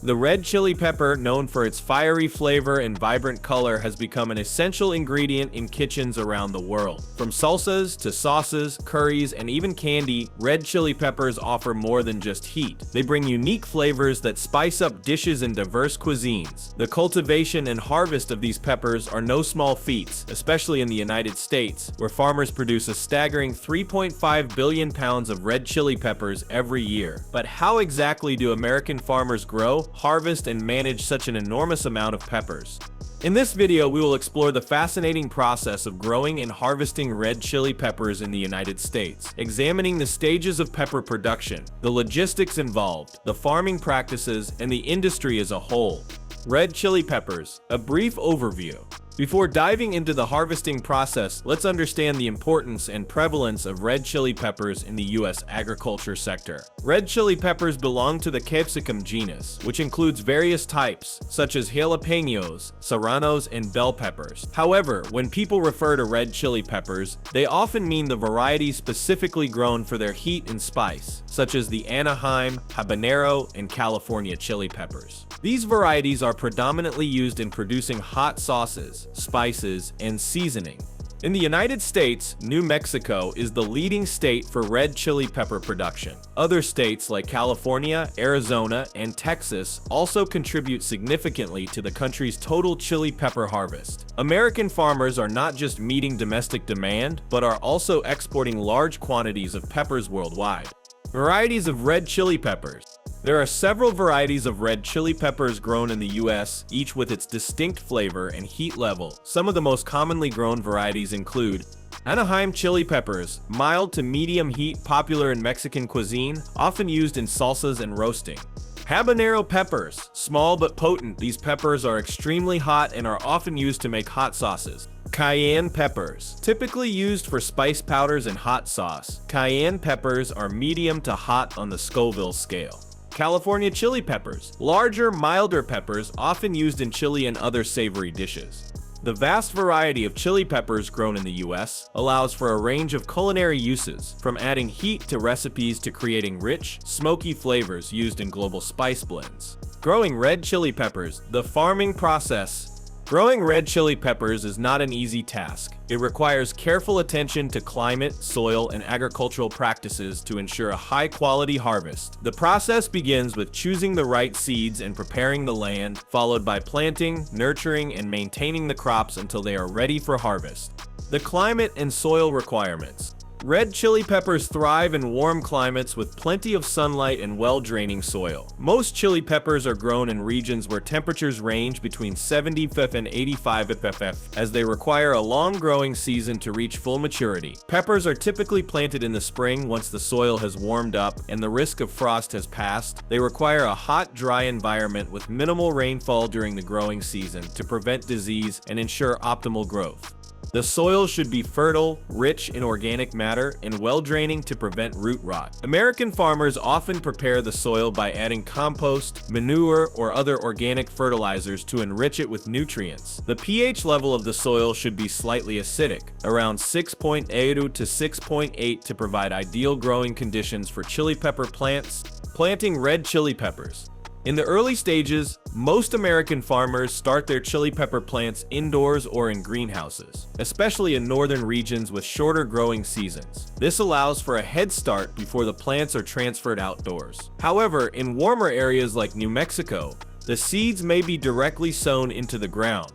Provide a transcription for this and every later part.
The red chili pepper, known for its fiery flavor and vibrant color, has become an essential ingredient in kitchens around the world. From salsas to sauces, curries, and even candy, red chili peppers offer more than just heat. They bring unique flavors that spice up dishes in diverse cuisines. The cultivation and harvest of these peppers are no small feats, especially in the United States, where farmers produce a staggering 3.5 billion pounds of red chili peppers every year. But how exactly do American farmers grow, harvest, and manage such an enormous amount of peppers? In this video, we will explore the fascinating process of growing and harvesting red chili peppers in the United States, examining the stages of pepper production, the logistics involved, the farming practices, and the industry as a whole. Red chili peppers, a brief overview. Before diving into the harvesting process, let's understand the importance and prevalence of red chili peppers in the U.S. agriculture sector. Red chili peppers belong to the capsicum genus, which includes various types, such as jalapenos, serranos, and bell peppers. However, when people refer to red chili peppers, they often mean the varieties specifically grown for their heat and spice, such as the Anaheim, Habanero, and California chili peppers. These varieties are predominantly used in producing hot sauces, spices, and seasoning. In the United States, New Mexico is the leading state for red chili pepper production. Other states like California, Arizona, and Texas also contribute significantly to the country's total chili pepper harvest. American farmers are not just meeting domestic demand, but are also exporting large quantities of peppers worldwide. Varieties of red chili peppers. There are several varieties of red chili peppers grown in the U.S., each with its distinct flavor and heat level. Some of the most commonly grown varieties include Anaheim chili peppers, mild to medium heat, popular in Mexican cuisine, often used in salsas and roasting. Habanero peppers, small but potent, these peppers are extremely hot and are often used to make hot sauces. Cayenne peppers, typically used for spice powders and hot sauce. Cayenne peppers are medium to hot on the Scoville scale. California chili peppers, larger, milder peppers often used in chili and other savory dishes. The vast variety of chili peppers grown in the U.S. allows for a range of culinary uses, from adding heat to recipes to creating rich, smoky flavors used in global spice blends. Growing red chili peppers, the farming process. Growing red chili peppers is not an easy task. It requires careful attention to climate, soil, and agricultural practices to ensure a high-quality harvest. The process begins with choosing the right seeds and preparing the land, followed by planting, nurturing, and maintaining the crops until they are ready for harvest. The climate and soil requirements. Red chili peppers thrive in warm climates with plenty of sunlight and well-draining soil. Most chili peppers are grown in regions where temperatures range between 75 and 85 ppf, as they require a long growing season to reach full maturity. Peppers are typically planted in the spring once the soil has warmed up and the risk of frost has passed. They require a hot, dry environment with minimal rainfall during the growing season to prevent disease and ensure optimal growth. The soil should be fertile, rich in organic matter, and well-draining to prevent root rot. American farmers often prepare the soil by adding compost, manure, or other organic fertilizers to enrich it with nutrients. The pH level of the soil should be slightly acidic, around 6.8 to 6.8, to provide ideal growing conditions for chili pepper plants. Planting red chili peppers. In the early stages, most American farmers start their chili pepper plants indoors or in greenhouses, especially in northern regions with shorter growing seasons. This allows for a head start before the plants are transferred outdoors. However, in warmer areas like New Mexico, the seeds may be directly sown into the ground.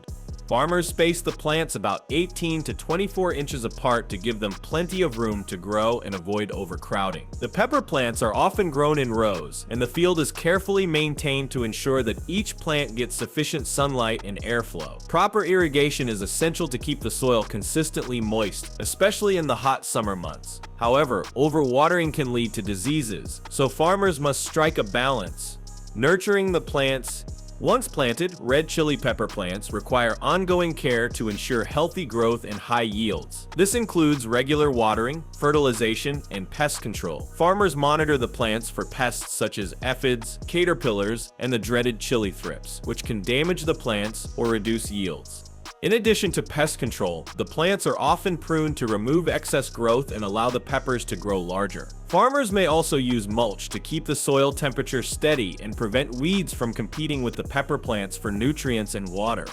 Farmers space the plants about 18 to 24 inches apart to give them plenty of room to grow and avoid overcrowding. The pepper plants are often grown in rows, and the field is carefully maintained to ensure that each plant gets sufficient sunlight and airflow. Proper irrigation is essential to keep the soil consistently moist, especially in the hot summer months. However, overwatering can lead to diseases, so farmers must strike a balance. Nurturing the plants. Once planted, red chili pepper plants require ongoing care to ensure healthy growth and high yields. This includes regular watering, fertilization, and pest control. Farmers monitor the plants for pests such as aphids, caterpillars, and the dreaded chili thrips, which can damage the plants or reduce yields. In addition to pest control, the plants are often pruned to remove excess growth and allow the peppers to grow larger. Farmers may also use mulch to keep the soil temperature steady and prevent weeds from competing with the pepper plants for nutrients and water.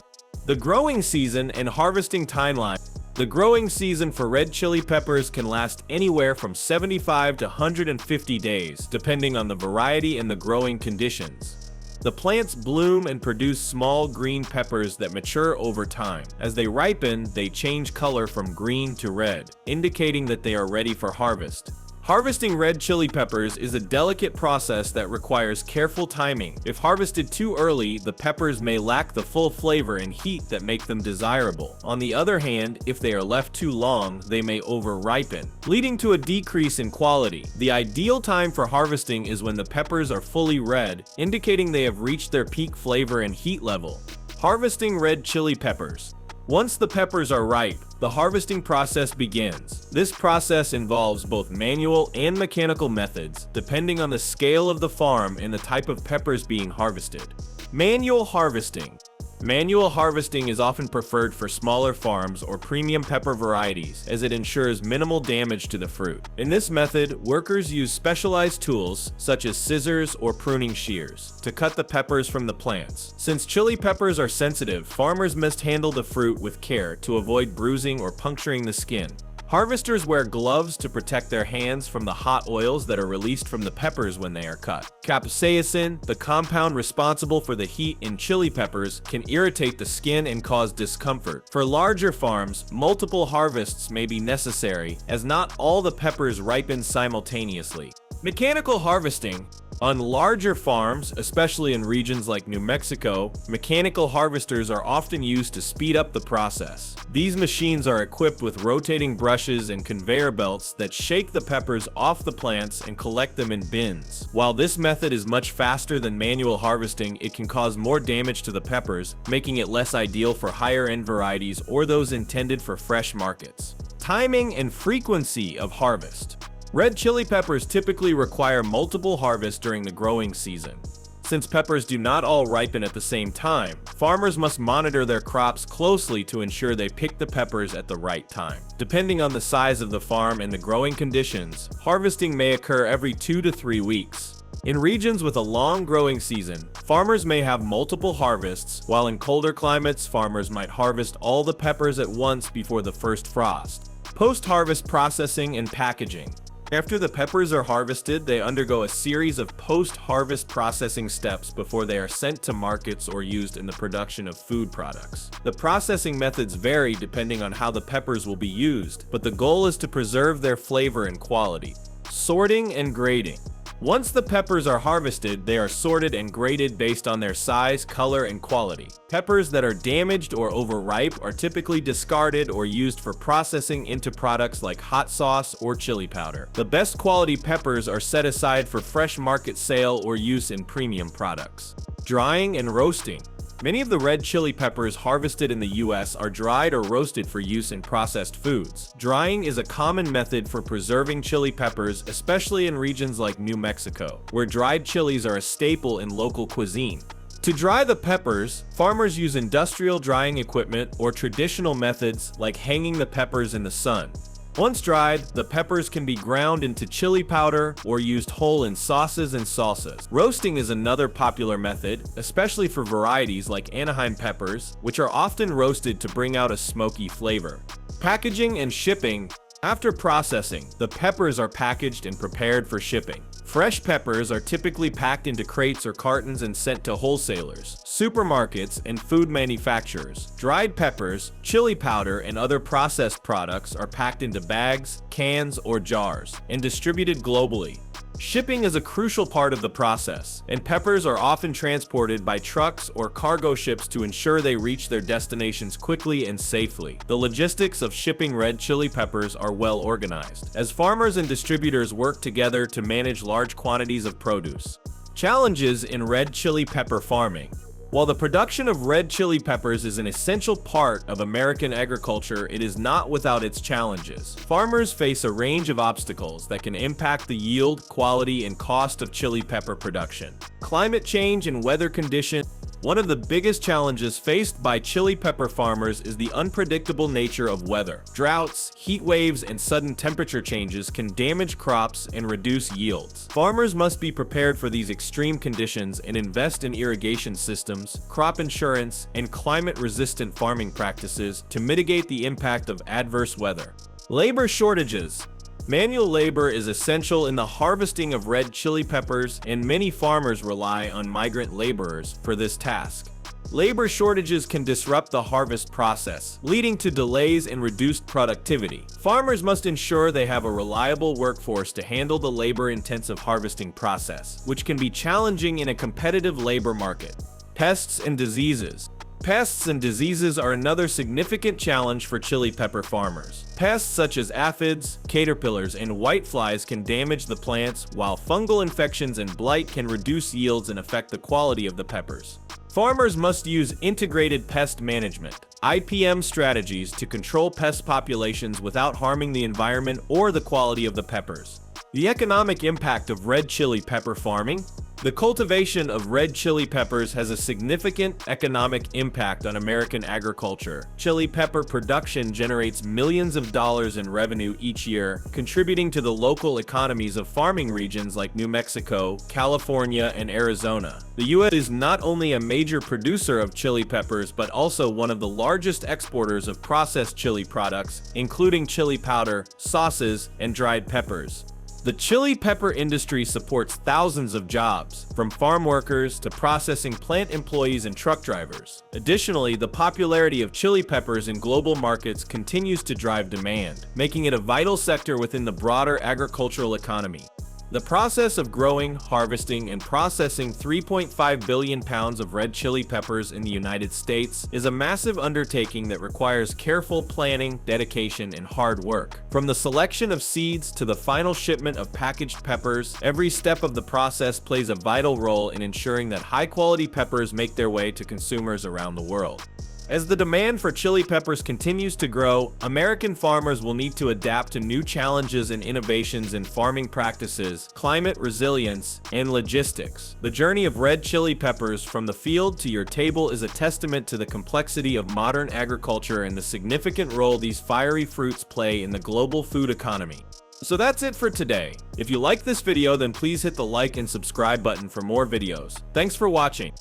The growing season and harvesting timeline. The growing season for red chili peppers can last anywhere from 75 to 150 days, depending on the variety and the growing conditions. The plants bloom and produce small green peppers that mature over time. As they ripen, they change color from green to red, indicating that they are ready for harvest. Harvesting red chili peppers is a delicate process that requires careful timing. If harvested too early, the peppers may lack the full flavor and heat that make them desirable. On the other hand, if they are left too long, they may over-ripen, leading to a decrease in quality. The ideal time for harvesting is when the peppers are fully red, indicating they have reached their peak flavor and heat level. Harvesting red chili peppers. Once the peppers are ripe, the harvesting process begins. This process involves both manual and mechanical methods, depending on the scale of the farm and the type of peppers being harvested. Manual harvesting. Manual harvesting is often preferred for smaller farms or premium pepper varieties, as it ensures minimal damage to the fruit. In this method, workers use specialized tools, such as scissors or pruning shears, to cut the peppers from the plants. Since chili peppers are sensitive, farmers must handle the fruit with care to avoid bruising or puncturing the skin. Harvesters wear gloves to protect their hands from the hot oils that are released from the peppers when they are cut. Capsaicin, the compound responsible for the heat in chili peppers, can irritate the skin and cause discomfort. For larger farms, multiple harvests may be necessary, as not all the peppers ripen simultaneously. Mechanical harvesting. On larger farms, especially in regions like New Mexico, mechanical harvesters are often used to speed up the process. These machines are equipped with rotating brushes and conveyor belts that shake the peppers off the plants and collect them in bins. While this method is much faster than manual harvesting, it can cause more damage to the peppers, making it less ideal for higher-end varieties or those intended for fresh markets. Timing and frequency of harvest. Red chili peppers typically require multiple harvests during the growing season. Since peppers do not all ripen at the same time, farmers must monitor their crops closely to ensure they pick the peppers at the right time. Depending on the size of the farm and the growing conditions, harvesting may occur every 2 to 3 weeks. In regions with a long growing season, farmers may have multiple harvests, while in colder climates, farmers might harvest all the peppers at once before the first frost. Post-harvest processing and packaging. After the peppers are harvested, they undergo a series of post-harvest processing steps before they are sent to markets or used in the production of food products. The processing methods vary depending on how the peppers will be used, but the goal is to preserve their flavor and quality. Sorting and grading. Once the peppers are harvested, they are sorted and graded based on their size, color, and quality. Peppers that are damaged or overripe are typically discarded or used for processing into products like hot sauce or chili powder. The best quality peppers are set aside for fresh market sale or use in premium products. Drying and roasting. Many of the red chili peppers harvested in the US are dried or roasted for use in processed foods. Drying is a common method for preserving chili peppers, especially in regions like New Mexico, where dried chilies are a staple in local cuisine. To dry the peppers, farmers use industrial drying equipment or traditional methods like hanging the peppers in the sun. Once dried, the peppers can be ground into chili powder or used whole in sauces and salsas. Roasting is another popular method, especially for varieties like Anaheim peppers, which are often roasted to bring out a smoky flavor. Packaging and shipping. After processing, the peppers are packaged and prepared for shipping. Fresh peppers are typically packed into crates or cartons and sent to wholesalers, supermarkets, and food manufacturers. Dried peppers, chili powder, and other processed products are packed into bags, cans, or jars, and distributed globally. Shipping is a crucial part of the process, and peppers are often transported by trucks or cargo ships to ensure they reach their destinations quickly and safely. The logistics of shipping red chili peppers are well organized, as farmers and distributors work together to manage large quantities of produce. Challenges in red chili pepper farming. While the production of red chili peppers is an essential part of American agriculture, it is not without its challenges. Farmers face a range of obstacles that can impact the yield, quality, and cost of chili pepper production. Climate change and weather conditions. One of the biggest challenges faced by chili pepper farmers is the unpredictable nature of weather. Droughts, heat waves, and sudden temperature changes can damage crops and reduce yields. Farmers must be prepared for these extreme conditions and invest in irrigation systems, crop insurance, and climate-resistant farming practices to mitigate the impact of adverse weather. Labor shortages. Manual labor is essential in the harvesting of red chili peppers, and many farmers rely on migrant laborers for this task. Labor shortages can disrupt the harvest process, leading to delays and reduced productivity. Farmers must ensure they have a reliable workforce to handle the labor-intensive harvesting process, which can be challenging in a competitive labor market. Pests and diseases. Pests and diseases are another significant challenge for chili pepper farmers. Pests such as aphids, caterpillars, and whiteflies can damage the plants, while fungal infections and blight can reduce yields and affect the quality of the peppers. Farmers must use integrated pest management (IPM) strategies to control pest populations without harming the environment or the quality of the peppers. The economic impact of red chili pepper farming. The cultivation of red chili peppers has a significant economic impact on American agriculture. Chili pepper production generates millions of dollars in revenue each year, contributing to the local economies of farming regions like New Mexico, California, and Arizona. The U.S. is not only a major producer of chili peppers, but also one of the largest exporters of processed chili products, including chili powder, sauces, and dried peppers. The chili pepper industry supports thousands of jobs, from farm workers to processing plant employees and truck drivers. Additionally, the popularity of chili peppers in global markets continues to drive demand, making it a vital sector within the broader agricultural economy. The process of growing, harvesting, and processing 3.5 billion pounds of red chili peppers in the United States is a massive undertaking that requires careful planning, dedication, and hard work. From the selection of seeds to the final shipment of packaged peppers, every step of the process plays a vital role in ensuring that high-quality peppers make their way to consumers around the world. As the demand for chili peppers continues to grow, American farmers will need to adapt to new challenges and innovations in farming practices, climate resilience, and logistics. The journey of red chili peppers from the field to your table is a testament to the complexity of modern agriculture and the significant role these fiery fruits play in the global food economy. So that's it for today. If you like this video, then please hit the like and subscribe button for more videos. Thanks for watching.